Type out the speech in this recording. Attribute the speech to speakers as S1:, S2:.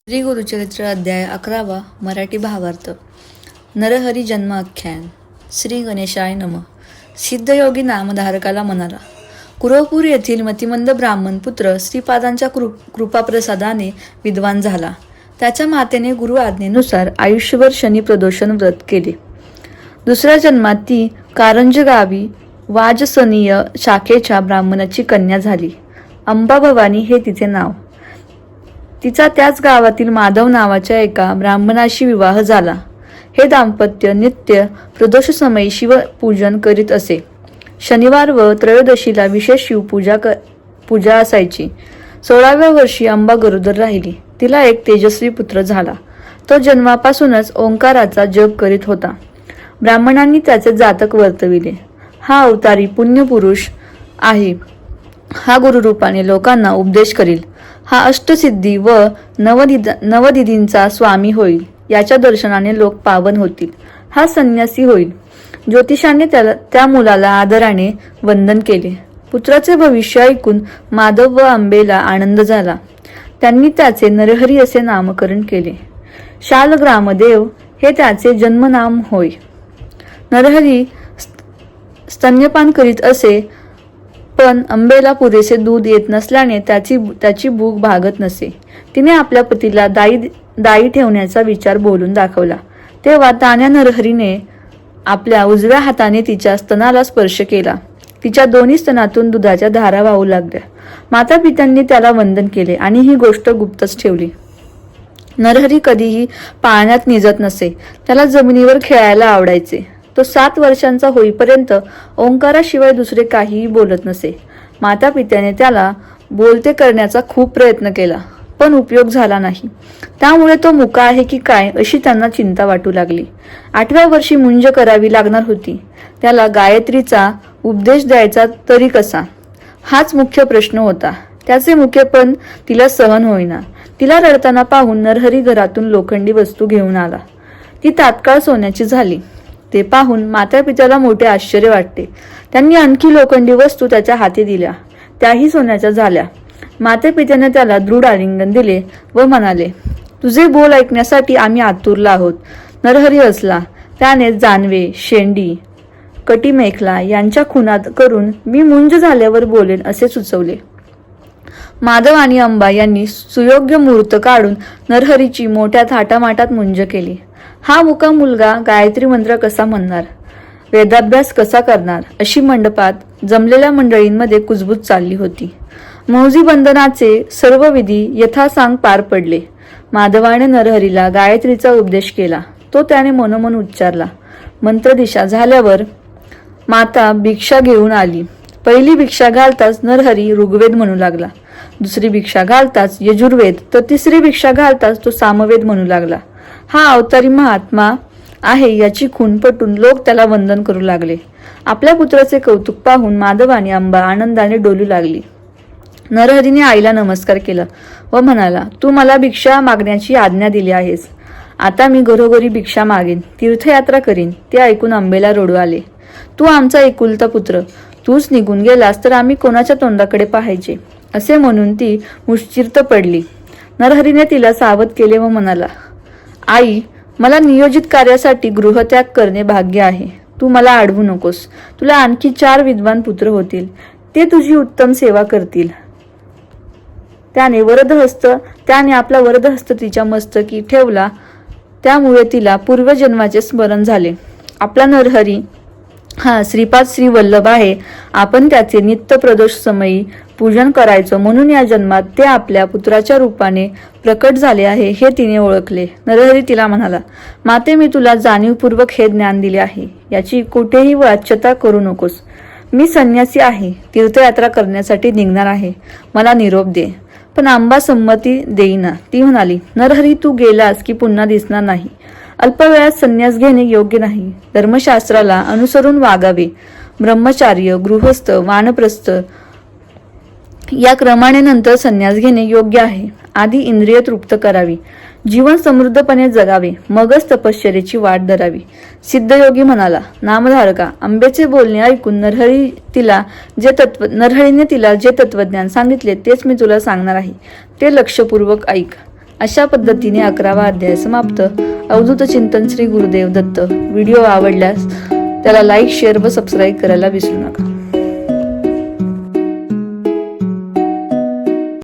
S1: श्री गुरुचरित्र अध्याय 11 मराठी भावार्थ. नरहरी जन्माख्यान. श्री गणेशाय नमः. सिद्धयोगी नामधारकाला म्हणाला, कुरवपूर येथील मतिमंद ब्राह्मण पुत्र श्रीपादांच्या कृपाप्रसादाने विद्वान झाला. त्याच्या मातेने गुरु आज्ञेनुसार आयुष्यभर शनी प्रदोषण व्रत केले. दुसऱ्या जन्मात ती कारंज गावी वाजसनीय शाखेच्या ब्राह्मणाची कन्या झाली. अंबाभवानी हे तिचे नाव. तिचा त्याच गावातील माधव नावाच्या एका ब्राह्मणाशी विवाह झाला. हे दाम्पत्य नित्य प्रदोषसमयी शिवपूजन करीत असे. शनिवार व त्रयोदशीला विशेष पूजा असायची. 16व्या वर्षी अंबा गरोदर राहिली. तिला एक तेजस्वी पुत्र झाला. तो जन्मापासूनच ओंकाराचा जप करीत होता. ब्राह्मणांनी त्याचे जातक वर्तविले. हा अवतारी पुण्यपुरुष आहे. हा गुरुरूपाने लोकांना उपदेश करील. हा अष्टसिद्धी व नवनिधींचा स्वामी होईल. याच्या दर्शनाने लोक पावन होतील. हा संन्यासी होईल. ज्योतिषाने त्या मुलाला आदराने वंदन केले. पुत्राचे भविष्य ऐकून माधव व अंबेला आनंद झाला. त्यांनी त्याचे नरहरी असे नामकरण केले. शालग्रामदेव हे त्याचे जन्मनाम होय. नरहरी स्तन्यपान करीत असे, पण अंबेला पुरेसे दूध येत नसल्याने त्याची भूक भागत नसे. तिने आपल्या पतीला दाई ठेवण्याचा विचार बोलून दाखवला. तेव्हा तान्या नरहरीने आपल्या उजव्या हाताने तिच्या स्तनाला स्पर्श केला. तिच्या दोन्ही स्तनातून दुधाच्या धारा वाहू लागल्या. माता पित्यांनी त्याला वंदन केले आणि ही गोष्ट गुप्तच ठेवली. नरहरी कधीही पाळण्यात निजत नसे. त्याला जमिनीवर खेळायला आवडायचे. तो 7 वर्षांचा होईपर्यंत ओंकाराशिवाय दुसरे काहीही बोलत नसे. माता पित्याने त्याला बोलते करण्याचा खूप प्रयत्न केला, पण उपयोग झाला नाही. त्यामुळे तो मुका आहे की काय अशी त्यांना चिंता वाटू लागली. 8व्या वर्षी मुंज करावी लागणार होती. त्याला गायत्रीचा उपदेश द्यायचा तरी कसा, हाच मुख्य प्रश्न होता. त्याचे मुकेपण तिला सहन होईना. तिला रडताना पाहून नरहरी घरातून लोखंडी वस्तू घेऊन आला. ती तात्काळ सोन्याची झाली. ते पाहून माता पित्याला मोठे आश्चर्य वाटते. त्यांनी आणखी लोखंडी वस्तू त्याच्या हाती दिल्या. त्याही सोन्याच्या झाल्या. माते पित्याने त्याला दृढ आलिंगन दिले व म्हणाले, तुझे बोल ऐकण्यासाठी आम्ही आतुरला आहोत. नरहरी हसला. त्याने जानवे, शेंडी, कटीमेखला यांच्या खुणा करून मी मुंज झाल्यावर बोलेन असे सुचवले. माधव आणि अंबा यांनी सुयोग्य मुहूर्त काढून नरहरीची मोठ्या थाटामाटात मुंज केली. हा मुका मुलगा गायत्री मंत्र कसा म्हणणार, वेदाभ्यास कसा करणार अशी मंडपात जमलेल्या मंडळींमध्ये कुजबूज चालली होती. मौजी बंधनाचे सर्व विधी यथासांग पार पडले. माधवाने नरहरीला गायत्रीचा उपदेश केला. तो त्याने मनोमन उच्चारला. मंत्रदिशा झाल्यावर माता भिक्षा घेऊन आली. पहिली भिक्षा घालताच नरहरी ऋग्वेद म्हणू लागला. दुसरी भिक्षा घालताच यजुर्वेद, तर तिसरी भिक्षा घालताच तो सामवेद म्हणू लागला. हा अवतारी महात्मा आहे याची खूण पटून लोक त्याला वंदन करू लागले. आपल्या पुत्राचे कौतुक पाहून माधव आणि अंबा आनंदाने डोलू लागली. नरहरीने आईला नमस्कार केला व म्हणाला, तू मला भिक्षा मागण्याची आज्ञा दिली आहेस. आता मी घरोघरी भिक्षा मागेन, तीर्थयात्रा करीन. ते ऐकून अंबेला रडू आले. तू आमचा एकुलता पुत्र, तूच निघून गेलास तर आम्ही कोणाच्या तोंडाकडे पाहायचे असे म्हणून ती मुश्चिर्त पडली. नरहरीने तिला सावध केले व म्हणाला, आई, मला नियोजित कार्यासाठी गृहत्याग करणे भाग्य आहे. तू मला अडवू नकोस. तुला आणखी 4 विद्वान पुत्र होतील. ते तुझी उत्तम सेवा करतील. त्याने आपला वरदहस्त तिच्या मस्तकी ठेवला. त्यामुळे तिला पूर्वजन्माचे स्मरण झाले. आपला नरहरी हा श्रीपाद श्री वल्लभ आहे. आपण त्याचे नित्य प्रदोष समयी पूजन करायचं म्हणून या जन्मात ते आपल्या पुत्राच्या रूपाने प्रकट झाले आहे हे तिने ओळखले. नरहरी तिला म्हणाला, माते, मी तुला जाणीवपूर्वक हे ज्ञान दिले आहे. याची कुठेही वाच्यता करू नकोस. मी संन्यासी आहे. तीर्थयात्रा करण्यासाठी निघणार आहे. मला निरोप दे. पण अंबा संमती देईना. ती म्हणाली, नरहरी, तू गेलास की पुन्हा दिसणार नाही. अल्प वेळात संन्यास घेणे योग्य नाही. धर्मशास्त्राला अनुसरून वागावे. ब्रह्मचार्य, गृहस्थ, वानप्रस्थ या क्रमाने नंतर संन्यास घेणे योग्य आहे. आधी इंद्रिय तृप्त करावी. जीवन समृद्धपणे जगावे. मगच तपश्चर्येची वाट धरावी. सिद्धयोगी म्हणाला, नामधारका, अंबेचे बोलणे ऐकून नरहरीने तिला जे तत्वज्ञान सांगितले तेच मी तुला सांगणार आहे. ते लक्षपूर्वक ऐक. अशा पद्धतीने 11वा अध्याय समाप्त. अवधूत चिंतन श्री गुरुदेव दत्त. व्हिडिओ आवडल्यास त्याला लाईक, शेअर व सबस्क्राईब करायला विसरू नका.